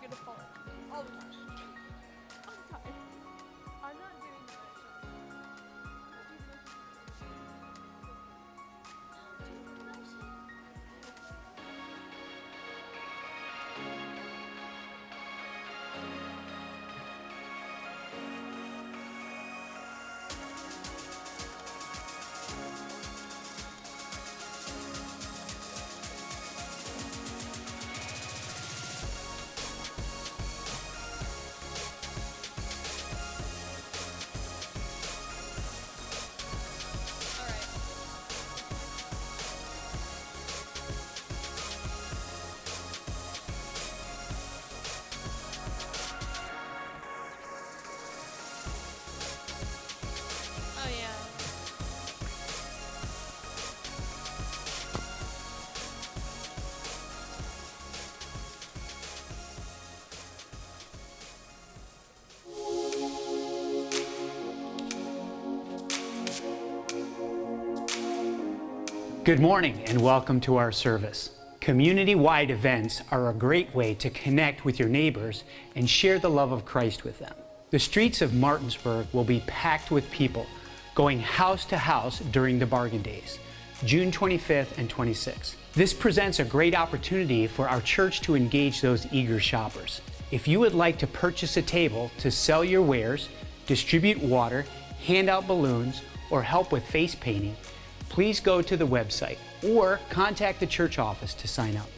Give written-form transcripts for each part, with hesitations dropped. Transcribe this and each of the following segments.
gonna fall all the time. All the time. I'm not doing that. Oh yeah. Good morning and welcome to our service. Community-wide events are a great way to connect with your neighbors and share the love of Christ with them. The streets of Martinsburg will be packed with people going house to house during the bargain days, June 25th and 26th. This presents a great opportunity for our church to engage those eager shoppers. If you would like to purchase a table to sell your wares, distribute water, hand out balloons, or help with face painting, please go to the website or contact the church office to sign up.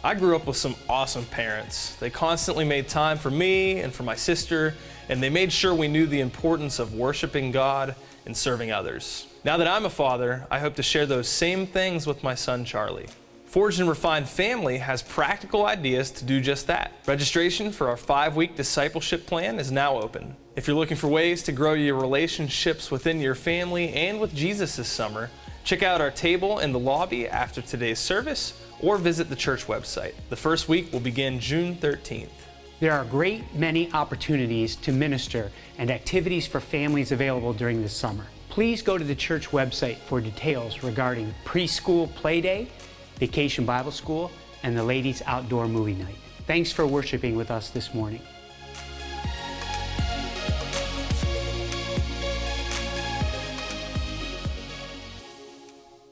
I grew up with some awesome parents. They constantly made time for me and for my sister, and they made sure we knew the importance of worshiping God and serving others. Now that I'm a father, I hope to share those same things with my son, Charlie. Forged and Refined Family has practical ideas to do just that. Registration for our 5-week discipleship plan is now open. If you're looking for ways to grow your relationships within your family and with Jesus this summer, check out our table in the lobby after today's service or visit the church website. The first week will begin June 13th. There are a great many opportunities to minister and activities for families available during the summer. Please go to the church website for details regarding preschool play day, vacation Bible school, and the ladies' outdoor movie night. Thanks for worshiping with us this morning.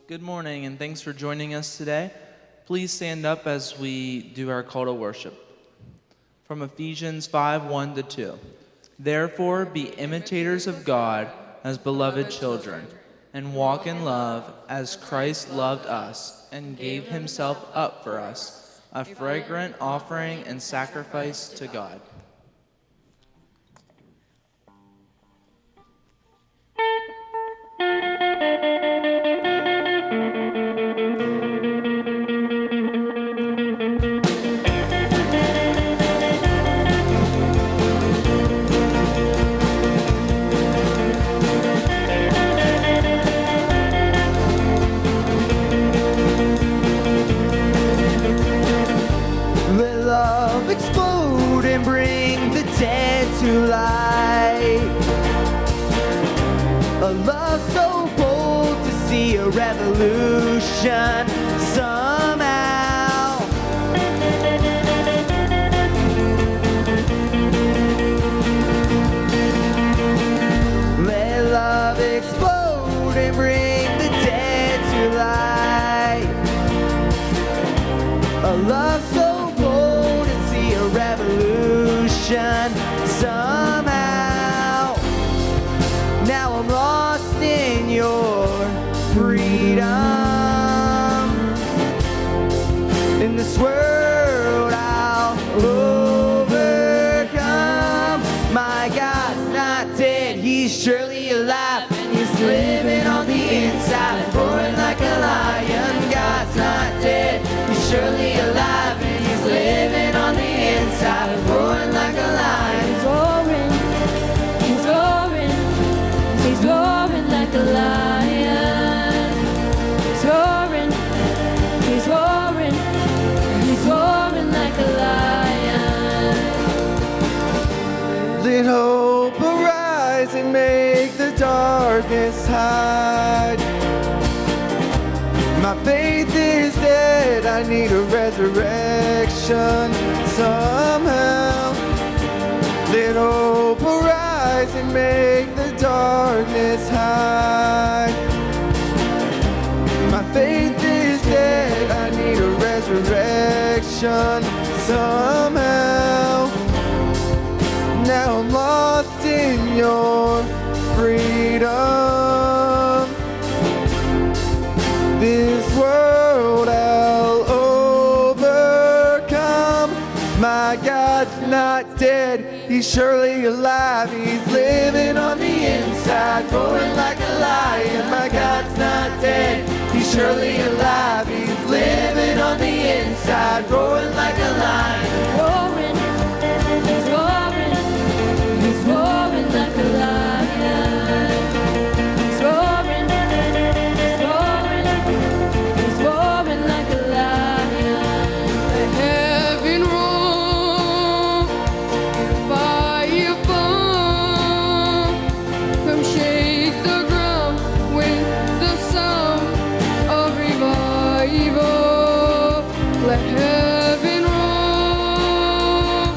Good morning, and thanks for joining us today. Please stand up as we do our call to worship. From Ephesians 5:1-2. Therefore, be imitators of God as beloved children, and walk in love as Christ loved us and gave himself up for us, a fragrant offering and sacrifice to God. Explode and bring the dead to life. A love so bold to see a revolution somehow. Let love explode and bring the dead to life. A love so revolution somehow. Now I'm lost in your freedom. In this world I'll overcome. My God's not dead, he's surely alive, and he's living on the inside, roaring like a lion. God's not dead, he's surely alive, and he's living on the inside, roaring like a lion. He's roaring, he's roaring, he's roaring like a lion. He's roaring, he's roaring, he's roaring like a lion. Let hope arise and make the darkness hide. My faith is dead, I need a resurrection somehow. make the darkness hide. My faith is dead, I need a resurrection somehow. Now I'm lost in your freedom. This world I'll overcome. My God's not dead, He's surely alive. He's living on the inside, roaring like a lion. My God's not dead, He's surely alive. He's living on the inside, roaring like a lion. Roaring, he's roaring, he's roaring like a lion. He's roaring, he's roaring, he's roaring like a lion. The heaven roars, fire fall, come shake the ground with the sound of revival. Let heaven roar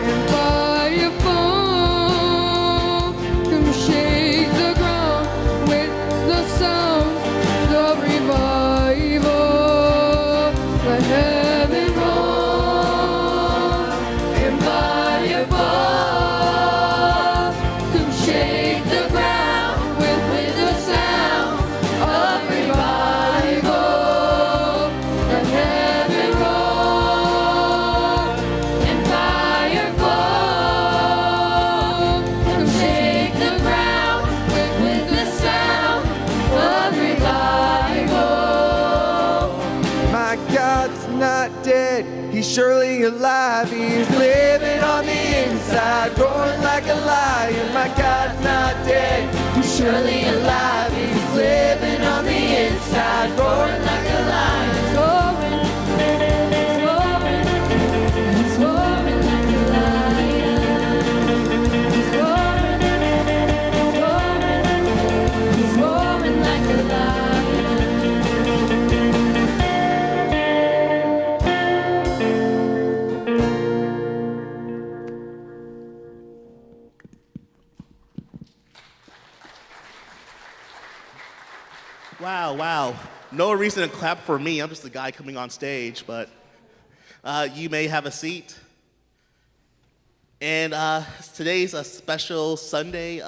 and fire fall. Come shake the ground with the sound of revival. Let heaven roar and fire fall. Come shake the ground with the sound of revival. Let heaven roar and fire fall. Come shake the ground with the sound of revival. My God's not dead, He's surely alive. He's living on the inside, roaring like a lion. My God's not dead, He's surely alive. He's living on the inside, roaring like a lion. Roaring, he's roaring, he's roaring like a lion. He's roaring, he's roaring, he's roaring like a lion. Wow. No reason to clap for me. I'm just the guy coming on stage, but you may have a seat. And today's a special Sunday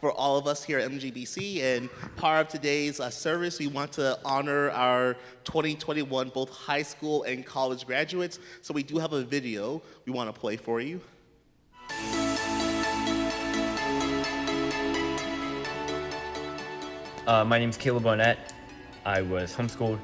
for all of us here at MGBC. And part of today's service, we want to honor our 2021 both high school and college graduates. So we do have a video we want to play for you. My name is Caleb Barnett. I was homeschooled,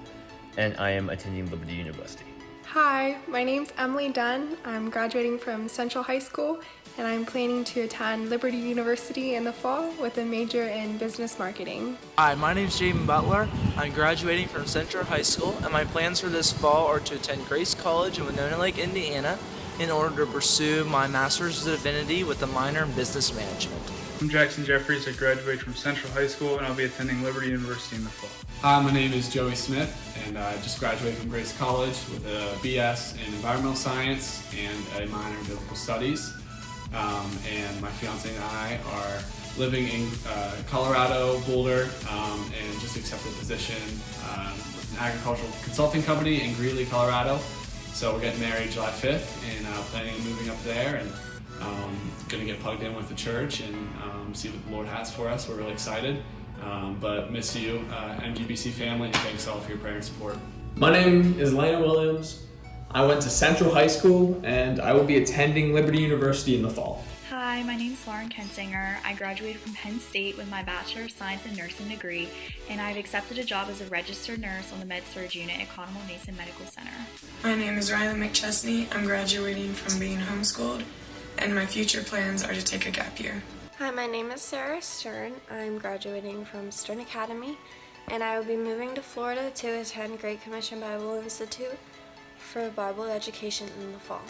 and I am attending Liberty University. Hi, my name's Emily Dunn. I'm graduating from Central High School, and I'm planning to attend Liberty University in the fall with a major in business marketing. Hi, my name's Jaden Butler. I'm graduating from Central High School, and my plans for this fall are to attend Grace College in Winona Lake, Indiana, in order to pursue my Master's of Divinity with a minor in Business Management. I'm Jackson Jeffries. I graduated from Central High School, and I'll be attending Liberty University in the fall. Hi, my name is Joey Smith, and I just graduated from Grace College with a BS in Environmental Science and a minor in Biblical Studies. And my fiance and I are living in Colorado, Boulder, and just accepted a position with an agricultural consulting company in Greeley, Colorado. So we're getting married July 5th and planning on moving up there, and going to get plugged in with the church and see what the Lord has for us. We're really excited. But miss you, MGBC family, and thanks all for your prayer and support. My name is Lana Williams. I went to Central High School, and I will be attending Liberty University in the fall. Hi, my name is Lauren Kensinger. I graduated from Penn State with my Bachelor of Science in Nursing degree, and I've accepted a job as a registered nurse on the Med-Surg unit at Connemore Mason Medical Center. My name is Riley McChesney. I'm graduating from being homeschooled, and my future plans are to take a gap year. Hi, my name is Sarah Stern. I'm graduating from Stern Academy, and I will be moving to Florida to attend Great Commission Bible Institute for Bible education in the fall.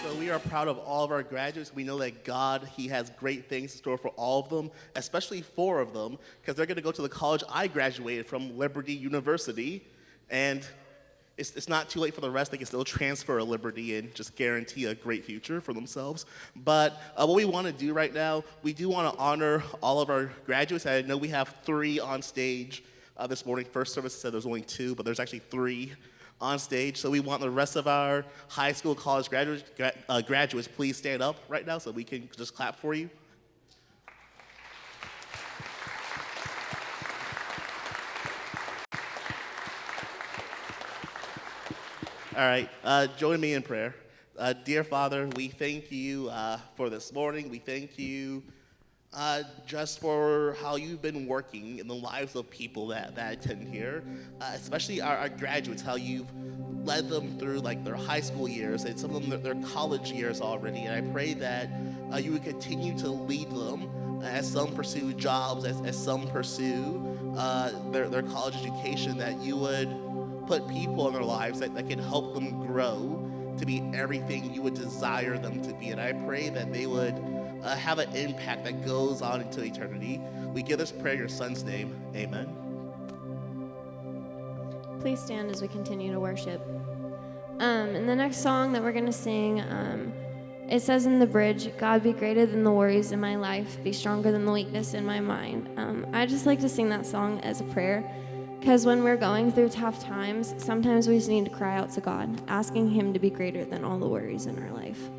So we are proud of all of our graduates. We know that God, He has great things in store for all of them, especially 4 of them, because they're going to go to the college I graduated from, Liberty University. And it's not too late for the rest. They can still transfer a Liberty and just guarantee a great future for themselves. But what we want to do right now, we do want to honor all of our graduates. I know we have 3 on stage this morning. First service said there's only 2, but there's actually 3 on stage. So we want the rest of our high school, college graduates, please stand up right now so we can just clap for you. All right, join me in prayer. Dear Father, we thank you for this morning. We thank you just for how you've been working in the lives of people that attend here, especially our graduates, how you've led them through like their high school years and some of them their college years already. And I pray that you would continue to lead them as some pursue jobs, as some pursue their college education, that you would put people in their lives that can help them grow to be everything you would desire them to be. And I pray that they would have an impact that goes on into eternity. We give this prayer in your son's name. Amen. Please stand as we continue to worship. In the next song that we're going to sing, it says in the bridge, God be greater than the worries in my life, be stronger than the weakness in my mind. I just like to sing that song as a prayer, because when we're going through tough times, sometimes we just need to cry out to God, asking him to be greater than all the worries in our life.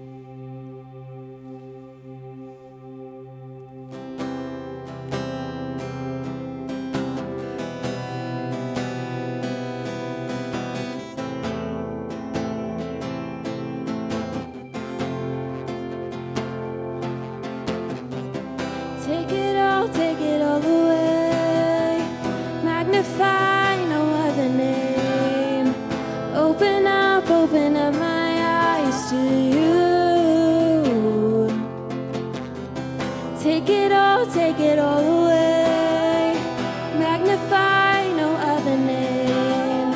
Take it all away. Magnify no other name. Open up my eyes to you. Take it all away. Magnify no other name.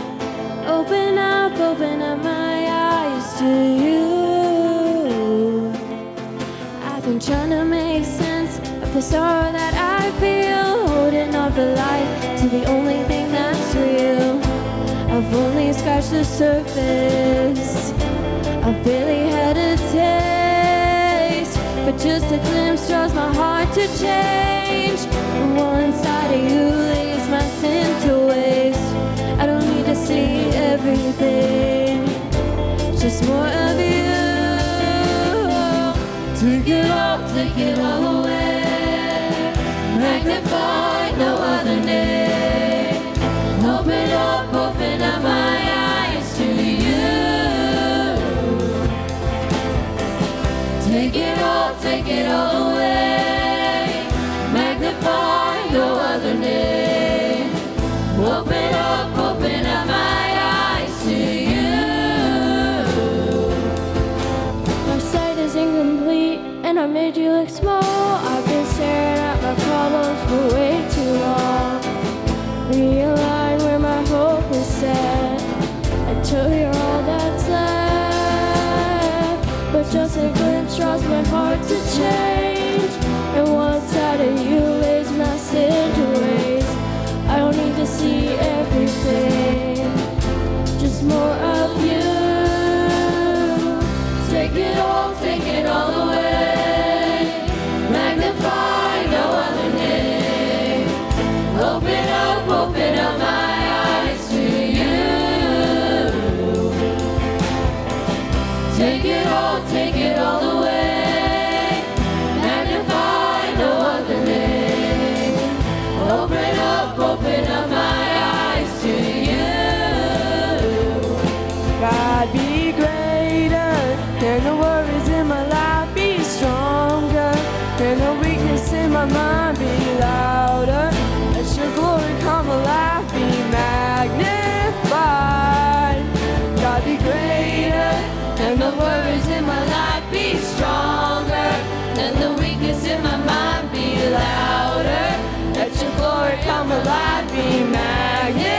Open up my eyes to you. I've been trying to make sense of the sorrow that I feel, holding off the light to the only thing that's real. I've only scratched the surface, I've barely had a taste, but just a glimpse draws my heart to change. On one side of you lays my sin to waste. I don't need to see everything, just more of you. Take it all away. Magnify no other name. Open up my eyes to you. Take it all away. Magnify no other name. Open up my eyes to you. My sight is incomplete, and I made you look small. I've been staring at my problems for way too long. Realign where my hope is set, until you're all that's left. But just a glimpse draws my heart to change, and one side of you lays my sin to waste. I don't need to see everything, just more of you. Take it all away. Magnify no other name. Open up my eyes to you. Take it all away. Magnify no other name. Open up my eyes to you. God be greater than the worries in my life, be stronger than the weakness in my mind, be louder. Let your glory come alive, be magnified. God be greater than the worries in my life, be stronger than the weakness in my mind, be louder. Let your glory come alive, be magnified.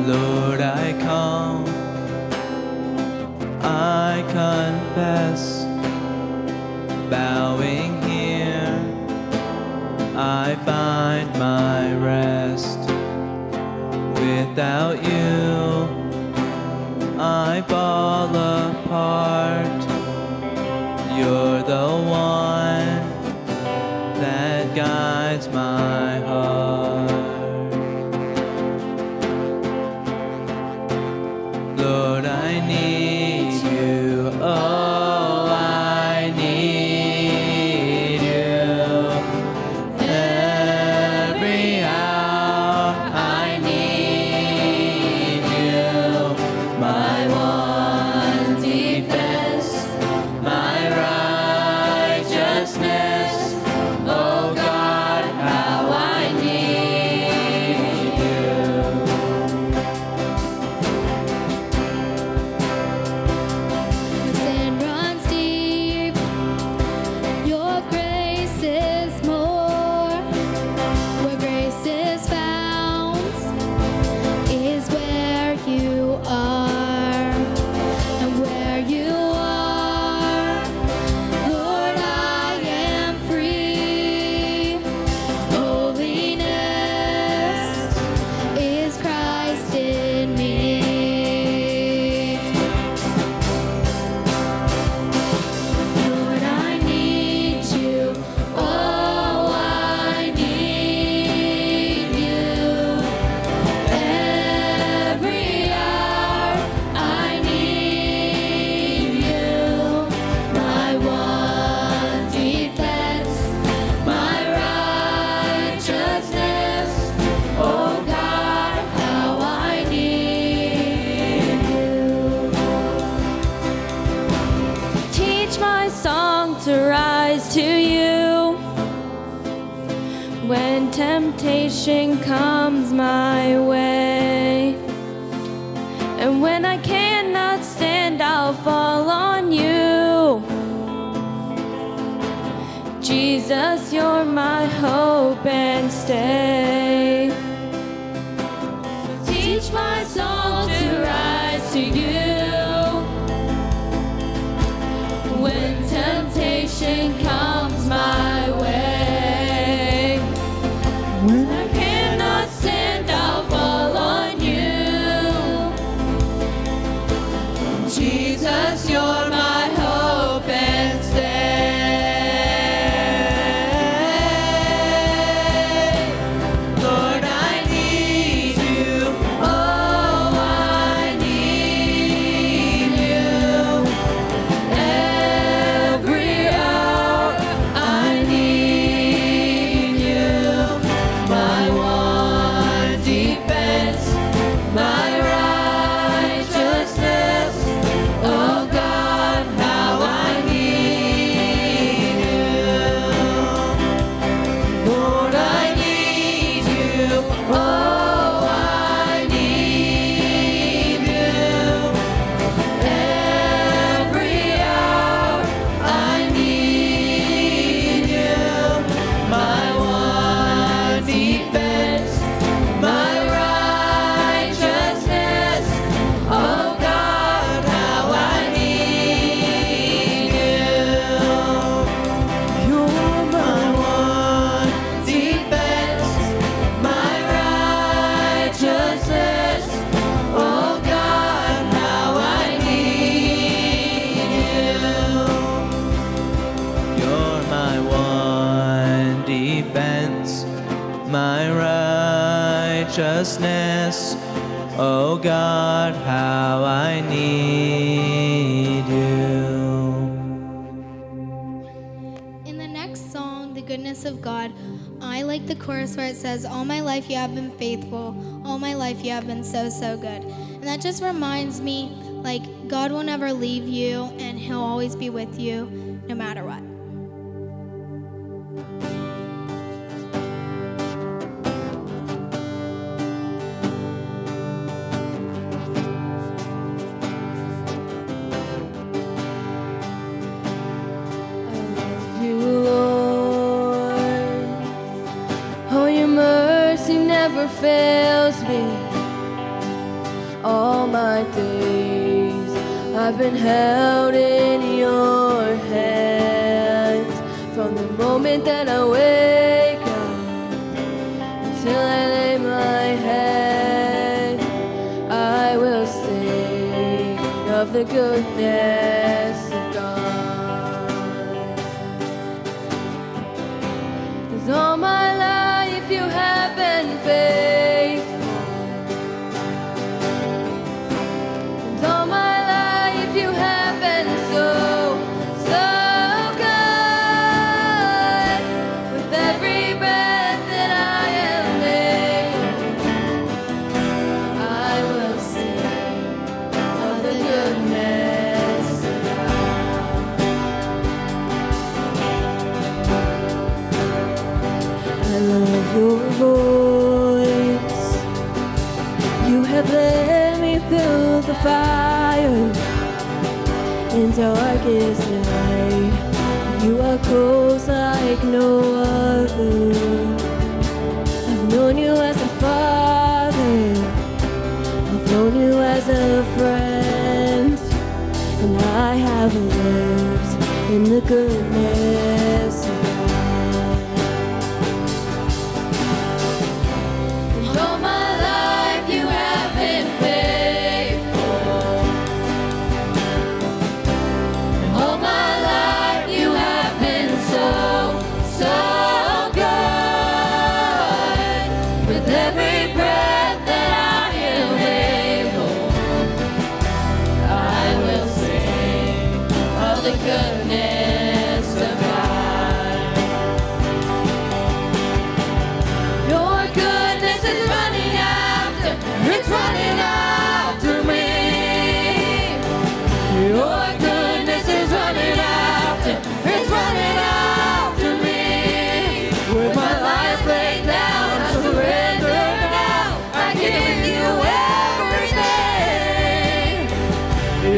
Lord, I come, I confess, bowing here, I find my rest. Without you, I fall apart. You're the one that guides my heart. Lord, I need you. Oh, I need you. Every hour I need you. My one defense, my righteousness. Oh God, how I need you. Sin runs deep, your grace is more. Where grace is found is where you are, and where you are, Lord, I am free. Holiness is Christ in me. Lord, I need you. Oh, I need you. Every hour I need you. My one defense, my righteousness. Oh God, how I need you. Teach my song to rise to you when temptation comes my way. And when I cannot stand, I'll fall on you. Jesus, you're my hope and stay. Teach my soul to rise to you when temptation comes my way. When I cannot stand, I'll fall on you. Jesus, you're my hope and stay. Lord, I need you. Oh, I need you. Every hour I need you. My one defense, my righteousness. Oh God, how I need you. Lord, I need you. Oh, I need you. Every hour I need you. My one defense, my righteousness. Oh God, how I need you. You're my one defense, my righteousness. Oh God, how I need you. You're my one defense, my righteousness. Oh God, how I need you. In the next song, The Goodness of God, I like the chorus where it says, all my life you have been faithful, all my life you have been so, so good. And that just reminds me, like, God will never leave you and he'll always be with you no matter what. You, Lord. Oh, your mercy never fails me. I've been held in your hands from the moment that I wake up until I lay my head. I will sing of the goodness of God. 'Cause all my life you have been faithful. And all my life you have been so, so good. With every breath that I am able, I will sing of the goodness of God. I love your voice. You have led me through the fire in darkest night. You are close like no other. I've known you as a father. I've known you as a friend. And I have lived in the goodness of God. And all my life you have been faithful. And all my life you have been so, so good. With every breath that I am able, I will sing of the goodness of God. Your goodness is running after, it's running after me. Your goodness is running after, it's running after me. With my life laid down, I surrender now. I give you everything.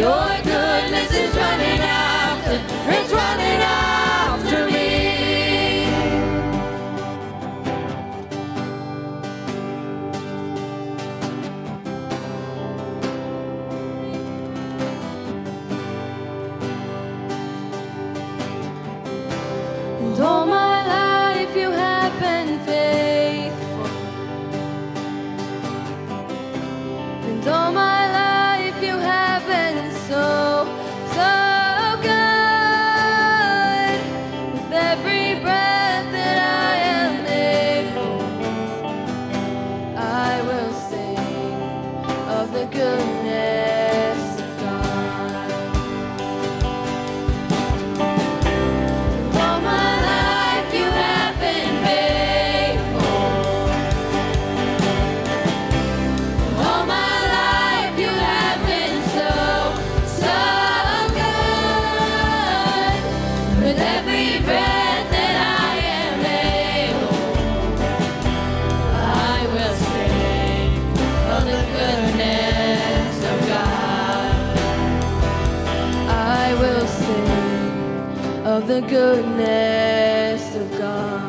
Your goodness is running after, it's running after me. And all my life you have been faithful. And all my life you have been so, so good. With every breath that I am able, I will sing of the goodness of God. And all my life you have been faithful. All my life you have been so, so good. With every breath that I am able, I will sing of the goodness of God. I will sing of the goodness of God.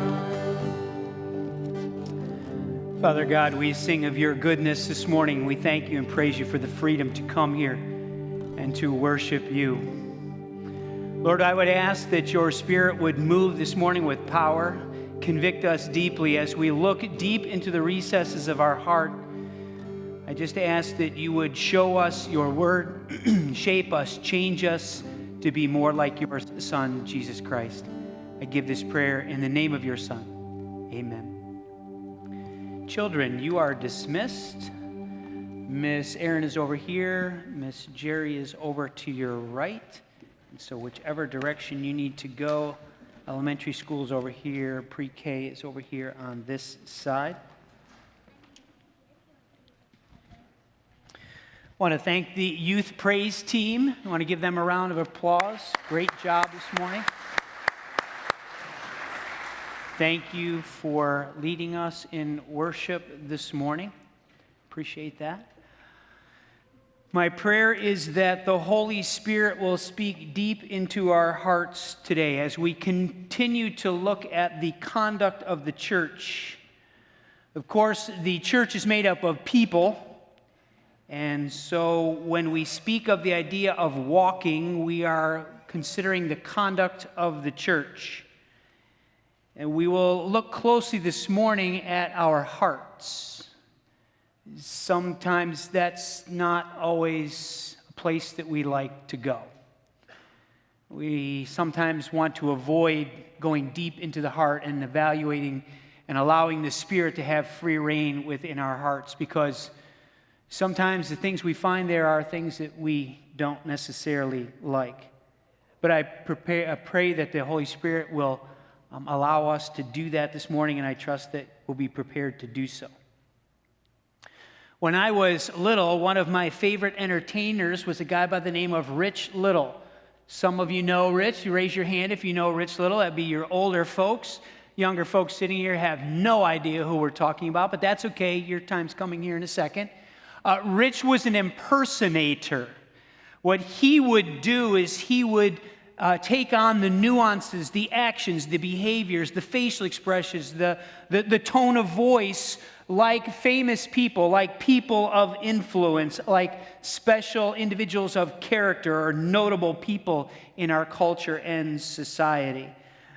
Father God, we sing of your goodness this morning. We thank you and praise you for the freedom to come here and to worship you. Lord, I would ask that your Spirit would move this morning with power, convict us deeply as we look deep into the recesses of our heart. I just ask that you would show us your word, shape us, change us to be more like your Son, Jesus Christ. I give this prayer in the name of your Son. Amen. Children, you are dismissed. Miss Erin is over here. Miss Jerry is over to your right. And so whichever direction you need to go, elementary school is over here, pre-K is over here on this side. I want to thank the youth praise team. I want to give them a round of applause. Great job this morning. Thank you for leading us in worship this morning. Appreciate that. My prayer is that the Holy Spirit will speak deep into our hearts today as we continue to look at the conduct of the church. Of course, the church is made up of people, And so when we speak of the idea of walking, we are considering the conduct of the church. And we will look closely this morning at our hearts. Sometimes that's not always a place that we like to go. We sometimes want to avoid going deep into the heart and evaluating and allowing the Spirit to have free reign within our hearts, because sometimes the things we find there are things that we don't necessarily like. But I pray that the Holy Spirit will allow us to do that this morning, and I trust that we'll be prepared to do so. When I was little, one of my favorite entertainers was a guy by the name of Rich Little. Some of you know Rich. You raise your hand if you know Rich Little. That'd be your older folks. Younger folks sitting here have no idea who we're talking about, but that's okay. Your time's coming here in a second. Rich was an impersonator. What he would do is he would take on the nuances, the actions, the behaviors, the facial expressions, the tone of voice, like famous people, like people of influence, like special individuals of character or notable people in our culture and society.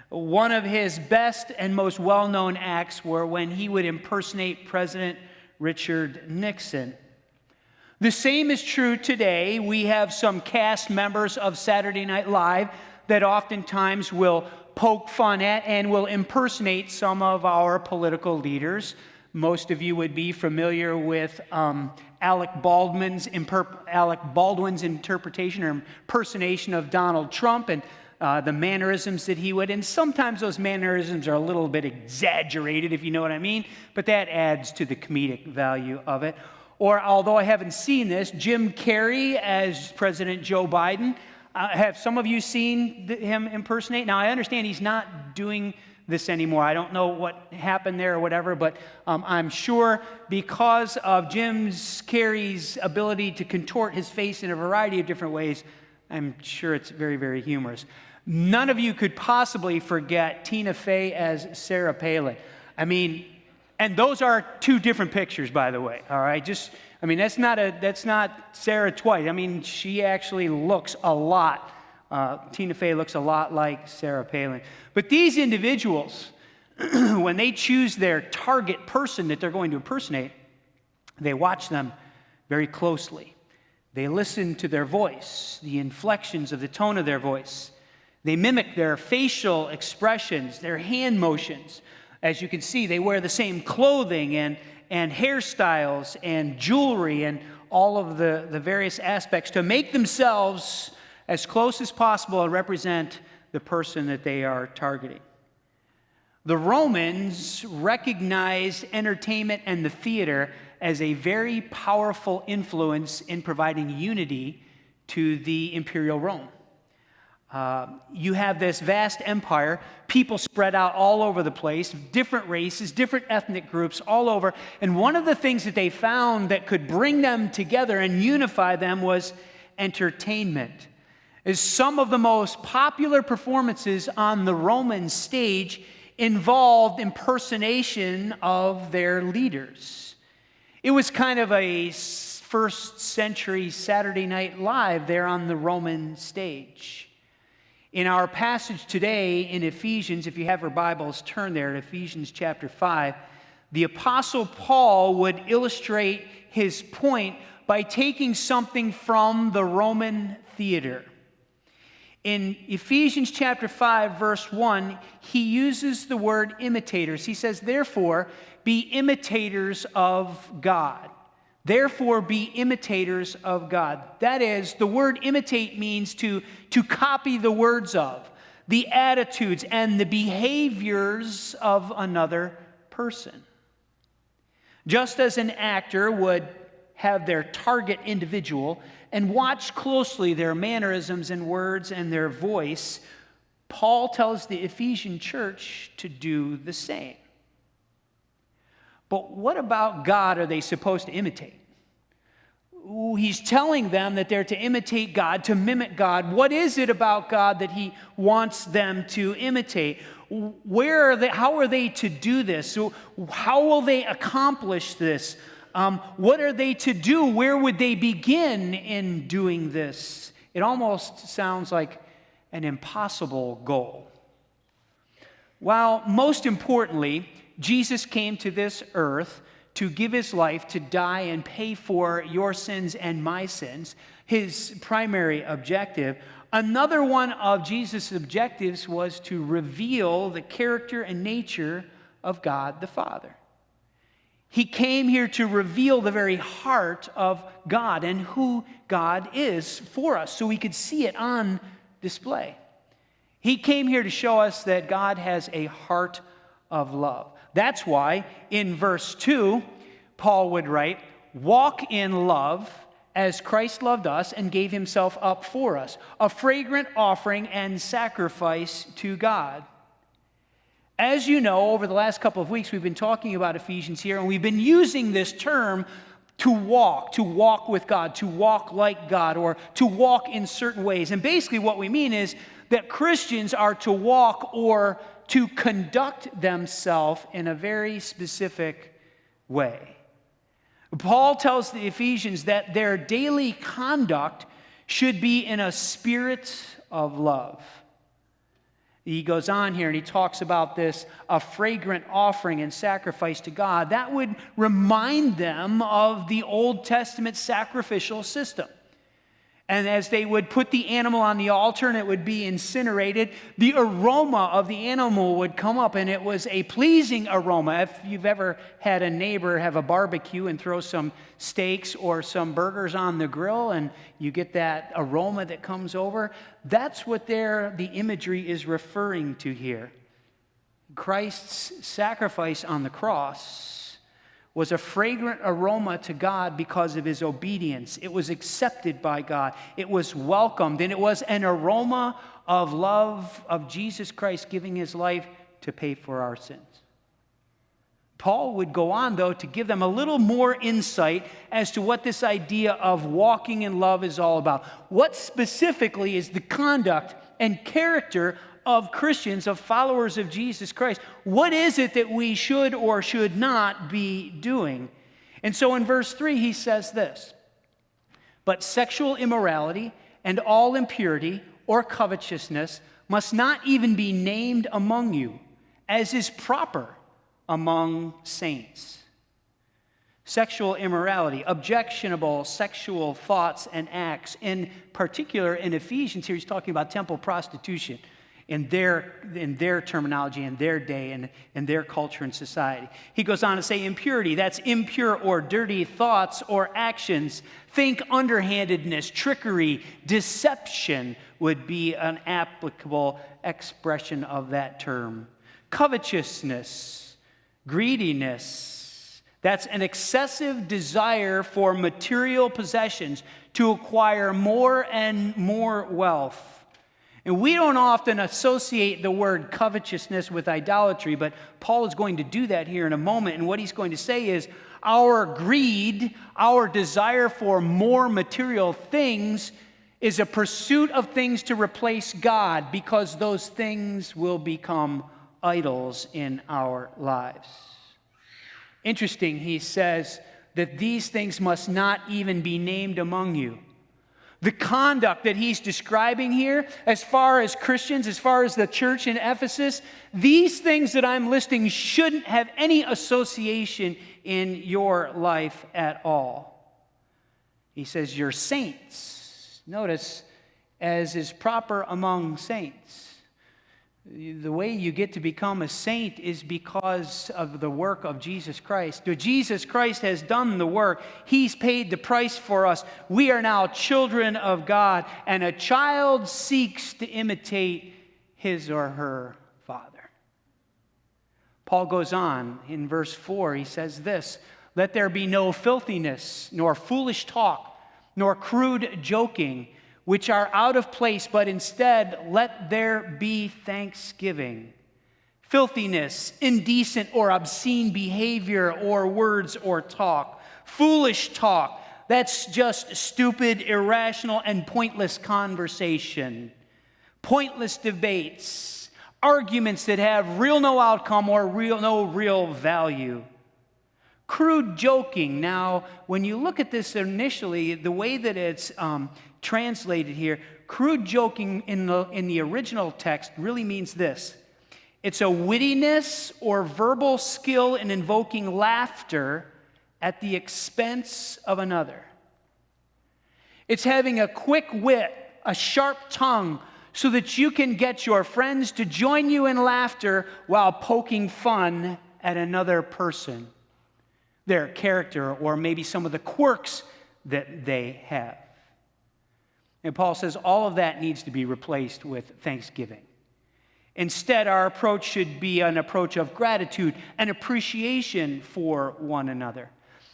One of his best and most well-known acts were when he would impersonate President Richard Nixon. The same is true today. We have some cast members of Saturday Night Live that oftentimes will poke fun at and will impersonate some of our political leaders. Most of you would be familiar with Alec Baldwin's interpretation or impersonation of Donald Trump and the mannerisms that he would. And sometimes those mannerisms are a little bit exaggerated, if you know what I mean, but that adds to the comedic value of it. Or, although I haven't seen this, Jim Carrey as President Joe Biden. Have some of you seen him impersonate? Now, I understand he's not doing this anymore. I don't know what happened there or whatever, but I'm sure because of Jim Carrey's ability to contort his face in a variety of different ways, I'm sure it's very, very humorous. None of you could possibly forget Tina Fey as Sarah Palin. I mean, and those are two different pictures, by the way, all right? That's not Sarah Twice. I mean, she actually looks a lot, Tina Fey looks a lot like Sarah Palin. But these individuals, when they choose their target person that they're going to impersonate, they watch them very closely. They listen to their voice, the inflections of the tone of their voice. They mimic their facial expressions, their hand motions. As you can see, they wear the same clothing and hairstyles and jewelry and all of the various aspects to make themselves as close as possible and represent the person that they are targeting. The Romans recognized entertainment and the theater as a very powerful influence in providing unity to the imperial Rome. You have this vast empire, people spread out all over the place, different races, different ethnic groups all over. And one of the things that they found that could bring them together and unify them was entertainment. As some of the most popular performances on the Roman stage involved impersonation of their leaders. It was kind of a first century Saturday Night Live there on the Roman stage. In our passage today in Ephesians, if you have your Bibles, turn there to Ephesians chapter 5. The Apostle Paul would illustrate his point by taking something from the Roman theater. In Ephesians chapter 5, verse 1, he uses the word imitators. He says, therefore, be imitators of God. Therefore, be imitators of God. That is, the word imitate means to copy the words of, the attitudes, and the behaviors of another person. Just as an actor would have their target individual and watch closely their mannerisms and words and their voice, Paul tells the Ephesian church to do the same. But what about God are they supposed to imitate? He's telling them that they're to imitate God, to mimic God. What is it about God that he wants them to imitate? Where are they? How are they to do this? So how will they accomplish this? What are they to do? Where would they begin in doing this? It almost sounds like an impossible goal. While most importantly, Jesus came to this earth to give his life to die and pay for your sins and my sins, his primary objective, another one of Jesus' objectives was to reveal the character and nature of God the Father. He came here to reveal the very heart of God and who God is for us so we could see it on display. He came here to show us that God has a heart of love. That's why in verse 2, Paul would write, "Walk in love as Christ loved us and gave himself up for us, a fragrant offering and sacrifice to God." As you know, over the last couple of weeks, we've been talking about Ephesians here, and we've been using this term to walk with God, to walk like God, or to walk in certain ways. And basically what we mean is that Christians are to walk or to conduct themselves in a very specific way. Paul tells the Ephesians that their daily conduct should be in a spirit of love. He goes on here and he talks about this, a fragrant offering and sacrifice to God. That would remind them of the Old Testament sacrificial system. And as they would put the animal on the altar and it would be incinerated, the aroma of the animal would come up, and it was a pleasing aroma. If you've ever had a neighbor have a barbecue and throw some steaks or some burgers on the grill and you get that aroma that comes over, that's what the imagery is referring to here. Christ's sacrifice on the cross was a fragrant aroma to God because of his obedience. It was accepted by God. It was welcomed, and it was an aroma of love of Jesus Christ giving his life to pay for our sins. Paul would go on, though, to give them a little more insight as to what this idea of walking in love is all about. What specifically is the conduct and character of Christians, of followers of Jesus Christ? What is it that we should or should not be doing? And so in verse 3, he says this, "But sexual immorality and all impurity or covetousness must not even be named among you, as is proper among saints." Sexual immorality, objectionable sexual thoughts and acts. In particular, in Ephesians here, he's talking about temple prostitution in their terminology, in their day, and in their culture and society. He goes on to say impurity. That's impure or dirty thoughts or actions. Think underhandedness, trickery, deception would be an applicable expression of that term. Covetousness, greediness. That's an excessive desire for material possessions to acquire more and more wealth. And we don't often associate the word covetousness with idolatry, but Paul is going to do that here in a moment. And what he's going to say is our greed, our desire for more material things is a pursuit of things to replace God, because those things will become idols in our lives. Interesting, he says that these things must not even be named among you. The conduct that he's describing here, as far as Christians, as far as the church in Ephesus, these things that I'm listing shouldn't have any association in your life at all. He says, you're saints. Notice, as is proper among saints. The way you get to become a saint is because of the work of Jesus Christ. Jesus Christ has done the work. He's paid the price for us. We are now children of God, and a child seeks to imitate his or her father. Paul goes on in verse 4. He says this, "Let there be no filthiness, nor foolish talk, nor crude joking, which are out of place, but instead let there be thanksgiving." Filthiness, indecent or obscene behavior or words or talk. Foolish talk, that's just stupid, irrational, and pointless conversation. Pointless debates, arguments that have no outcome or no real value. Crude joking. Now, when you look at this initially, the way that it's translated here, crude joking in the original text really means this. It's a wittiness or verbal skill in invoking laughter at the expense of another. It's having a quick wit, a sharp tongue, so that you can get your friends to join you in laughter while poking fun at another person, their character, or maybe some of the quirks that they have. And Paul says all of that needs to be replaced with thanksgiving. Instead, our approach should be an approach of gratitude and appreciation for one another.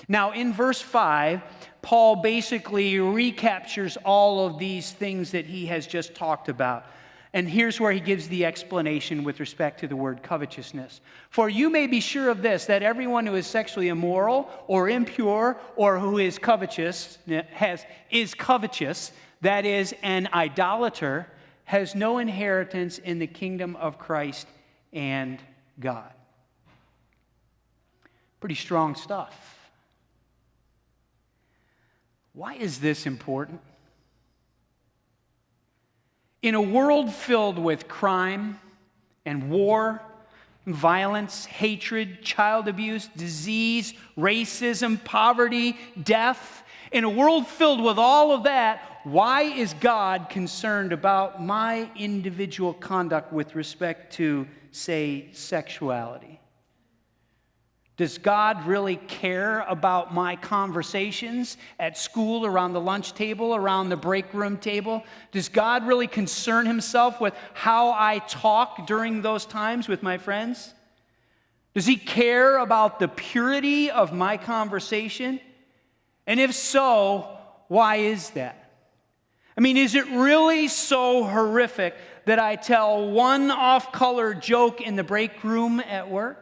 Now, in verse 5, Paul basically recaptures all of these things that he has just talked about. And here's where he gives the explanation with respect to the word covetousness. For you may be sure of this, that everyone who is sexually immoral or impure or who is covetous, that is, an idolater, has no inheritance in the kingdom of Christ and God. Pretty strong stuff. Why is this important? In a world filled with crime and war, violence, hatred, child abuse, disease, racism, poverty, death, in a world filled with all of that, why is God concerned about my individual conduct with respect to, say, sexuality? Does God really care about my conversations at school, around the lunch table, around the break room table? Does God really concern himself with how I talk during those times with my friends? Does he care about the purity of my conversation? And if so, why is that? I mean, is it really so horrific that I tell one off-color joke in the break room at work?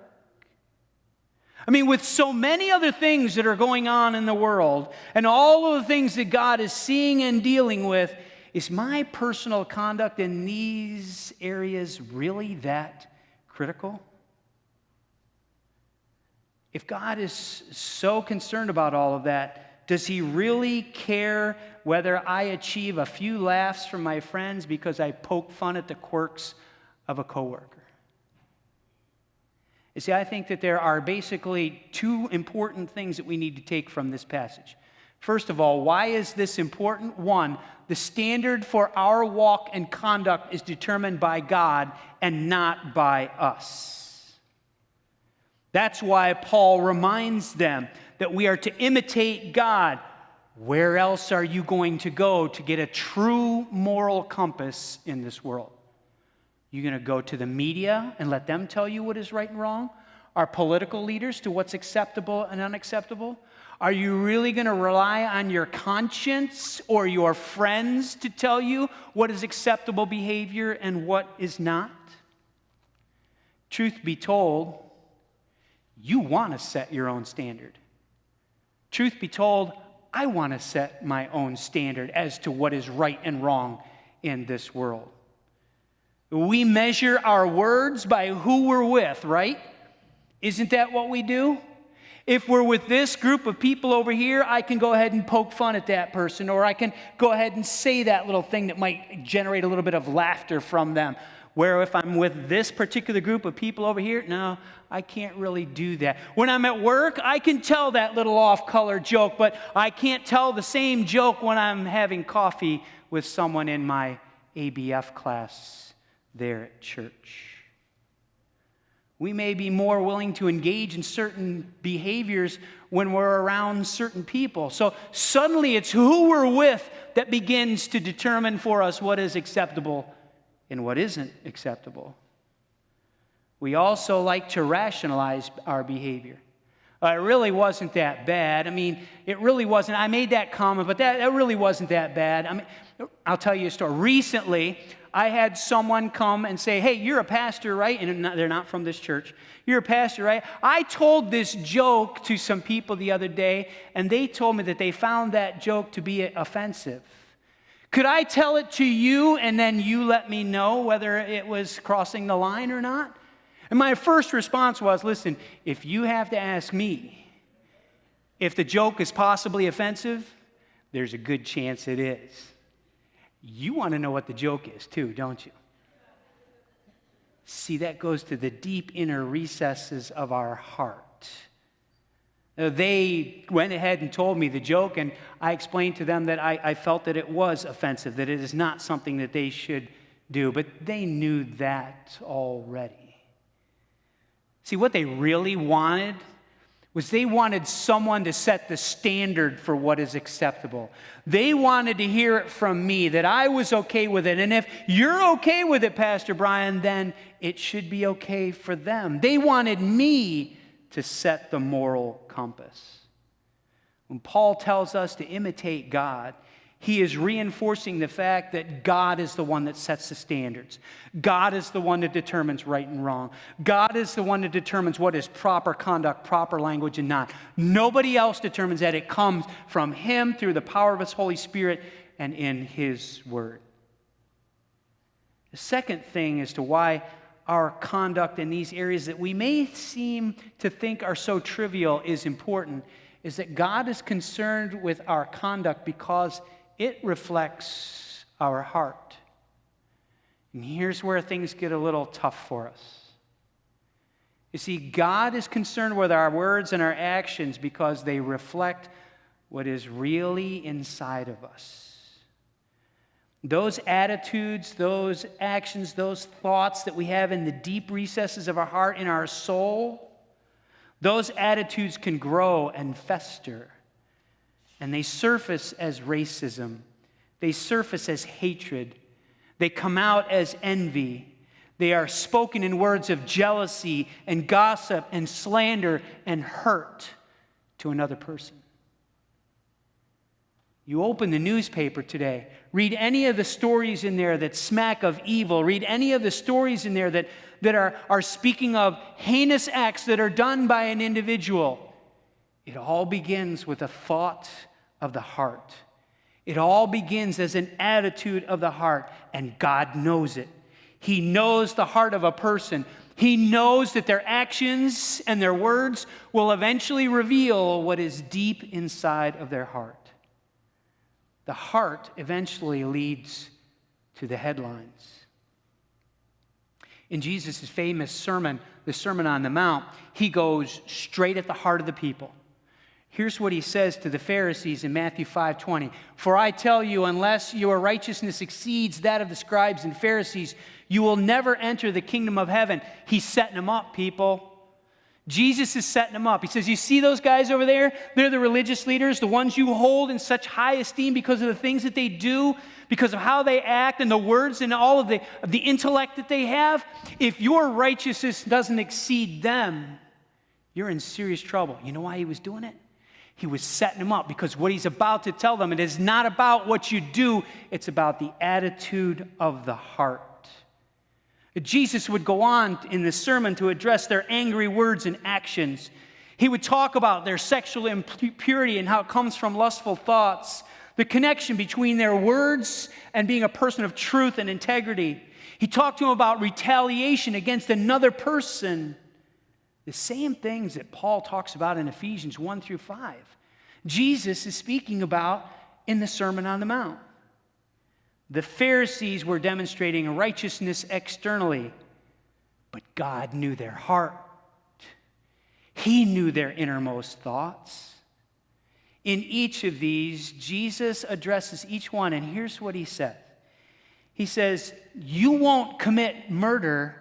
I mean, with so many other things that are going on in the world and all of the things that God is seeing and dealing with, is my personal conduct in these areas really that critical? If God is so concerned about all of that, does he really care whether I achieve a few laughs from my friends because I poke fun at the quirks of a coworker? You see, I think that there are basically two important things that we need to take from this passage. First of all, why is this important? One, the standard for our walk and conduct is determined by God and not by us. That's why Paul reminds them that we are to imitate God. Where else are you going to go to get a true moral compass in this world? You're going to go to the media and let them tell you what is right and wrong? Our political leaders to what's acceptable and unacceptable? Are you really going to rely on your conscience or your friends to tell you what is acceptable behavior and what is not? Truth be told, you want to set your own standard. Truth be told, I want to set my own standard as to what is right and wrong in this world. We measure our words by who we're with, right? Isn't that what we do? If we're with this group of people over here, I can go ahead and poke fun at that person, or I can go ahead and say that little thing that might generate a little bit of laughter from them. Where if I'm with this particular group of people over here, no, I can't really do that. When I'm at work, I can tell that little off-color joke, but I can't tell the same joke when I'm having coffee with someone in my ABF class there at church. We may be more willing to engage in certain behaviors when we're around certain people. So suddenly it's who we're with that begins to determine for us what is acceptable and what isn't acceptable. We also like to rationalize our behavior. It really wasn't that bad. I mean, it really wasn't. I made that comment, but that really wasn't that bad. I mean, I'll tell you a story. Recently, I had someone come and say, hey, you're a pastor, right? And they're not from this church. You're a pastor, right? I told this joke to some people the other day, and they told me that they found that joke to be offensive. Could I tell it to you, and then you let me know whether it was crossing the line or not? And my first response was, listen, if you have to ask me, If the joke is possibly offensive, there's a good chance it is. You want to know what the joke is too, don't you? See, that goes to the deep inner recesses of our heart. They went ahead and told me the joke, and I explained to them that I felt that it was offensive, that it is not something that they should do, but they knew that already. See, what they really wanted was they wanted someone to set the standard for what is acceptable. They wanted to hear it from me that I was okay with it. And if you're okay with it, Pastor Brian, then it should be okay for them. They wanted me to set the moral compass. When Paul tells us to imitate God, he is reinforcing the fact that God is the one that sets the standards. God is the one that determines right and wrong. God is the one that determines what is proper conduct, proper language, and not. Nobody else determines that. It comes from him through the power of his Holy Spirit and in his word. The second thing as to why our conduct in these areas that we may seem to think are so trivial is important is that God is concerned with our conduct because it reflects our heart. And here's where things get a little tough for us. You see, God is concerned with our words and our actions because they reflect what is really inside of us. Those attitudes, those actions, those thoughts that we have in the deep recesses of our heart, in our soul, those attitudes can grow and fester. And they surface as racism. They surface as hatred. They come out as envy. They are spoken in words of jealousy and gossip and slander and hurt to another person. You open the newspaper today, read any of the stories in there that smack of evil, read any of the stories in there that are speaking of heinous acts that are done by an individual. It all begins with a thought of the heart. It all begins as an attitude of the heart, and God knows it. He knows the heart of a person. He knows that their actions and their words will eventually reveal what is deep inside of their heart. The heart eventually leads to the headlines. In Jesus' famous sermon, the Sermon on the Mount, he goes straight at the heart of the people. Here's what he says to the Pharisees in Matthew 5:20. For I tell you, unless your righteousness exceeds that of the scribes and Pharisees, you will never enter the kingdom of heaven. He's setting them up, people. Jesus is setting them up. He says, you see those guys over there? They're the religious leaders, the ones you hold in such high esteem because of the things that they do, because of how they act and the words and all of the intellect that they have. If your righteousness doesn't exceed them, you're in serious trouble. You know why he was doing it? He was setting them up because what he's about to tell them, it is not about what you do, it's about the attitude of the heart. Jesus would go on in this sermon to address their angry words and actions. He would talk about their sexual impurity and how it comes from lustful thoughts, the connection between their words and being a person of truth and integrity. He talked to them about retaliation against another person. The same things that Paul talks about in Ephesians 1 through 5. Jesus is speaking about in the Sermon on the Mount. The Pharisees were demonstrating righteousness externally, but God knew their heart. He knew their innermost thoughts. In each of these, Jesus addresses each one, and here's what he says. He says, you won't commit murder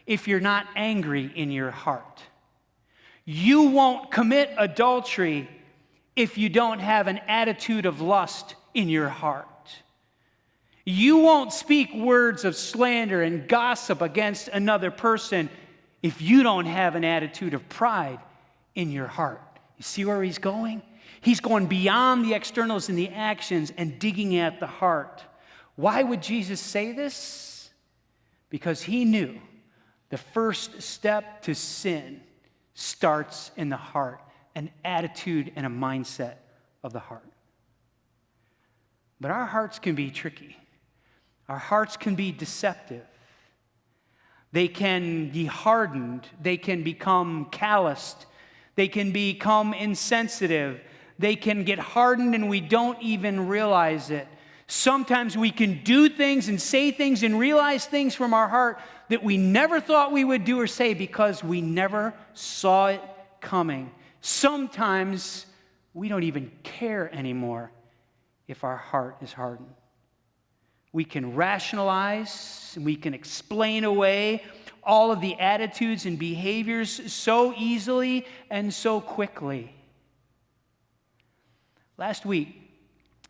if you're not angry in your heart. You won't commit adultery if you don't have an attitude of lust in your heart. You won't speak words of slander and gossip against another person if you don't have an attitude of pride in your heart. You see where he's going? He's going beyond the externals and the actions and digging at the heart. Why would Jesus say this? Because he knew the first step to sin starts in the heart, an attitude and a mindset of the heart. But our hearts can be tricky. Our hearts can be deceptive. They can be hardened. They can become calloused. They can become insensitive. They can get hardened and we don't even realize it. Sometimes we can do things and say things and realize things from our heart that we never thought we would do or say because we never saw it coming. Sometimes we don't even care anymore if our heart is hardened. We can rationalize, we can explain away all of the attitudes and behaviors so easily and so quickly. Last week,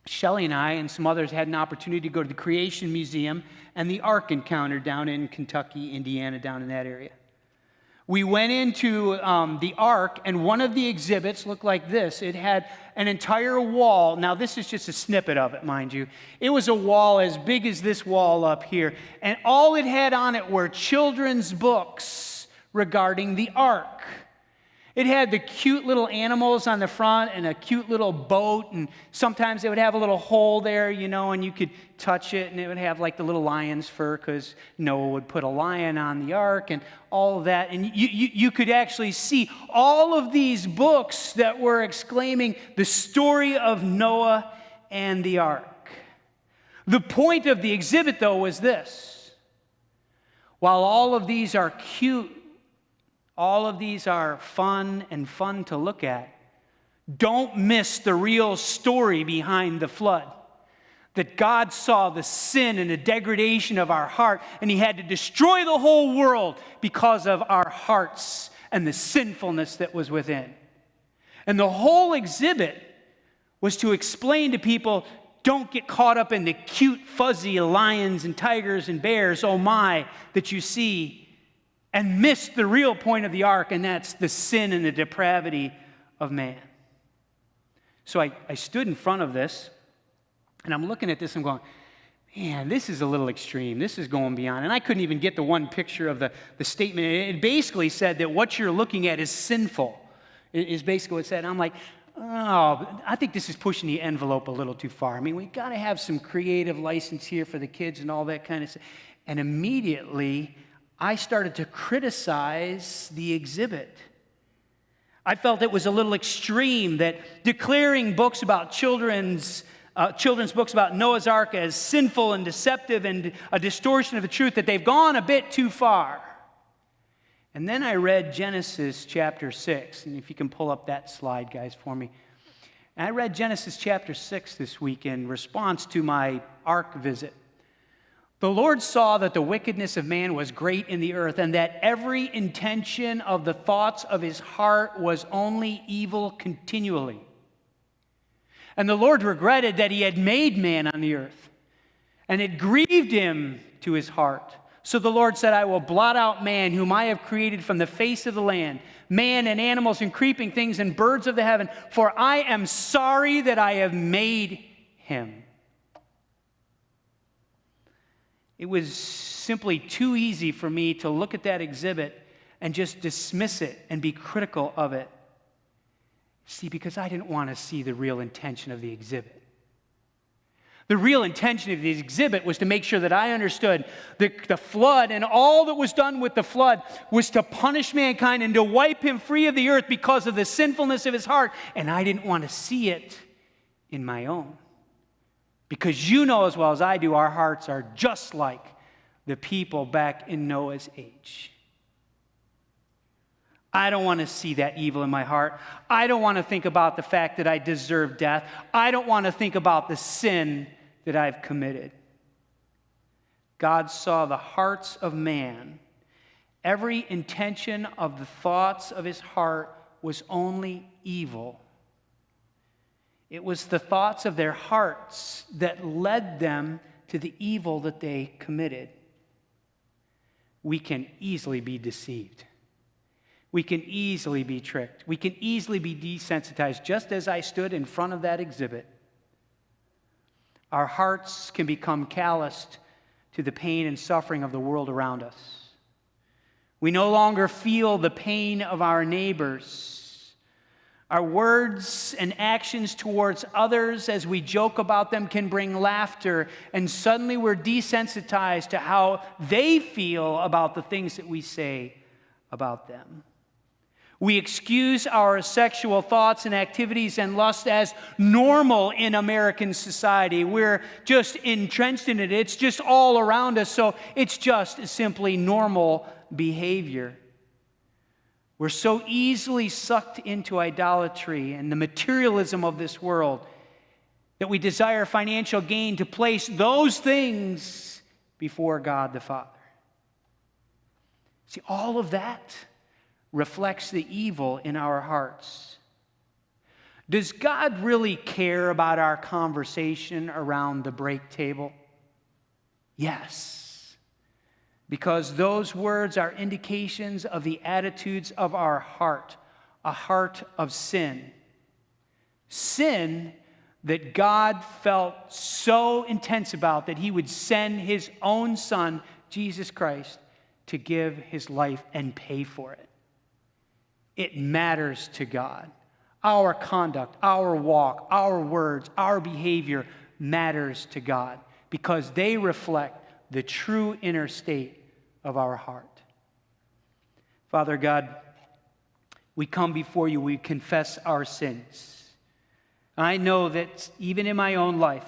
Shelley and I and some others had an opportunity to go to the Creation Museum and the Ark Encounter down in Kentucky, Indiana, down in that area. We went into the Ark, and one of the exhibits looked like this. It had an entire wall. Now, this is just a snippet of it, mind you. It was a wall as big as this wall up here, and all it had on it were children's books regarding the Ark. It had the cute little animals on the front and a cute little boat, and sometimes it would have a little hole there, you know, and you could touch it, and it would have like the little lion's fur because Noah would put a lion on the ark and all of that. And you could actually see all of these books that were exclaiming the story of Noah and the ark. The point of the exhibit, though, was this. While all of these are cute, all of these are fun to look at, don't miss the real story behind the flood. That God saw the sin and the degradation of our heart, and he had to destroy the whole world because of our hearts and the sinfulness that was within. And the whole exhibit was to explain to people, don't get caught up in the cute, fuzzy lions and tigers and bears, oh my, that you see, and miss the real point of the ark, and that's the sin and the depravity of man. So I stood in front of this, and I'm looking at this and going, man, this is a little extreme. This is going beyond. And I couldn't even get the one picture of the statement. It basically said that what you're looking at is sinful, is basically what it said. And I'm like, oh, I think this is pushing the envelope a little too far. I mean, we've got to have some creative license here for the kids and all that kind of stuff. And immediately, I started to criticize the exhibit. I felt it was a little extreme that declaring books about children's books about Noah's Ark as sinful and deceptive and a distortion of the truth, that they've gone a bit too far. And then I read Genesis chapter 6, and if you can pull up that slide, guys, for me. And I read Genesis chapter 6 this week in response to my Ark visit. The Lord saw that the wickedness of man was great in the earth, and that every intention of the thoughts of his heart was only evil continually. And the Lord regretted that he had made man on the earth, and it grieved him to his heart. So the Lord said, I will blot out man, whom I have created from the face of the land, man and animals and creeping things and birds of the heaven, for I am sorry that I have made him. It was simply too easy for me to look at that exhibit and just dismiss it and be critical of it. See, because I didn't want to see the real intention of the exhibit. The real intention of the exhibit was to make sure that I understood that the flood and all that was done with the flood was to punish mankind and to wipe him free of the earth because of the sinfulness of his heart. And I didn't want to see it in my own. Because you know as well as I do, our hearts are just like the people back in Noah's age. I don't want to see that evil in my heart. I don't want to think about the fact that I deserve death. I don't want to think about the sin that I've committed. God saw the hearts of man. Every intention of the thoughts of his heart was only evil. It was the thoughts of their hearts that led them to the evil that they committed. We can easily be deceived. We can easily be tricked. We can easily be desensitized, just as I stood in front of that exhibit. Our hearts can become calloused to the pain and suffering of the world around us. We no longer feel the pain of our neighbors. Our words and actions towards others as we joke about them can bring laughter, and suddenly we're desensitized to how they feel about the things that we say about them. We excuse our sexual thoughts and activities and lust as normal in American society. We're just entrenched in it. It's just all around us, so it's just simply normal behavior. We're so easily sucked into idolatry and the materialism of this world that we desire financial gain to place those things before God the Father. See, all of that reflects the evil in our hearts. Does God really care about our conversation around the break table? Yes, because those words are indications of the attitudes of our heart, a heart of sin. Sin that God felt so intense about that he would send his own Son, Jesus Christ, to give his life and pay for it. It matters to God. Our conduct, our walk, our words, our behavior matters to God because they reflect the true inner state of our heart. Father God, we come before you, we confess our sins. I know that even in my own life,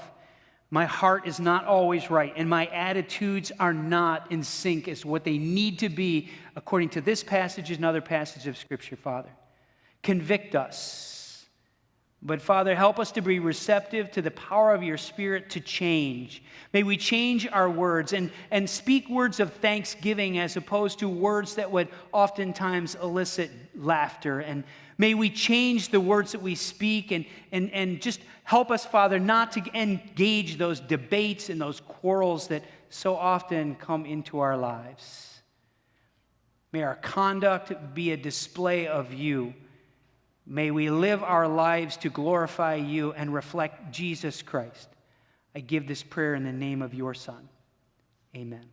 my heart is not always right, and my attitudes are not in sync as what they need to be according to this passage and other passages of Scripture, Father. Convict us. But, Father, help us to be receptive to the power of your Spirit to change. May we change our words and speak words of thanksgiving as opposed to words that would oftentimes elicit laughter. And may we change the words that we speak and just help us, Father, not to engage those debates and those quarrels that so often come into our lives. May our conduct be a display of you. May we live our lives to glorify you and reflect Jesus Christ. I give this prayer in the name of your Son. Amen.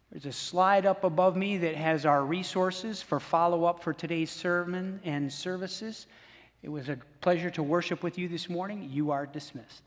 There's a slide up above me that has our resources for follow-up for today's sermon and services. It was a pleasure to worship with you this morning. You are dismissed.